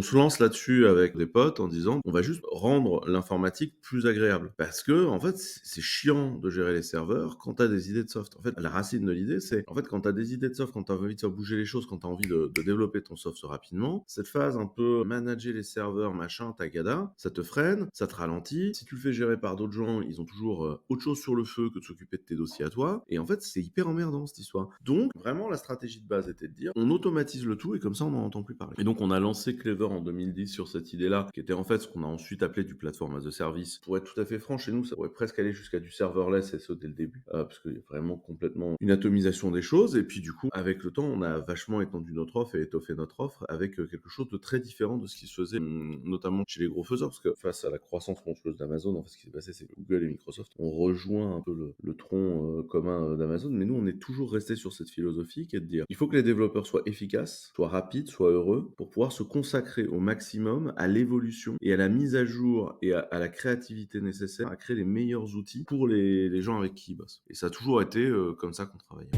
On se lance là-dessus avec des potes en disant: «On va juste rendre l'informatique plus agréable». Parce que en fait, c'est chiant de gérer les serveurs quand tu as des idées de soft. En fait, la racine de l'idée, c'est en fait, quand tu as des idées de soft, quand tu as envie de faire bouger les choses, quand tu as envie de développer ton soft rapidement, cette phase un peu manager les serveurs, machin, tagada, ça te freine, ça te ralentit. Si tu le fais gérer par d'autres gens, ils ont toujours, autre chose sur le feu que de s'occuper de tes dossiers à toi et en fait, c'est hyper emmerdant cette histoire. Donc vraiment, la stratégie de base était de dire: «On automatise le tout et comme ça, on n'en entend plus parler». Et donc on a lancé Clever en 2010 sur cette idée-là, qui était en fait ce qu'on a ensuite appelé du platform as a service. Pour être tout à fait franc, chez nous, ça pourrait presque aller jusqu'à du serverless SEO dès le début, parce qu'il y a vraiment complètement une atomisation des choses. Et puis du coup, avec le temps, on a vachement étendu notre offre et étoffé notre offre avec quelque chose de très différent de ce qui se faisait, notamment chez les gros faiseurs, parce que face à la croissance monstrueuse d'Amazon, en fait, ce qui s'est passé, c'est que Google et Microsoft ont rejoint un peu le tronc commun d'Amazon, mais nous, on est toujours resté sur cette philosophie qui est de dire, il faut que les développeurs soient efficaces, soient rapides, soient heureux, pour pouvoir se consacrer au maximum à l'évolution et à la mise à jour et à la créativité nécessaire à créer les meilleurs outils pour les gens avec qui ils bossent. Et ça a toujours été comme ça qu'on travaillait.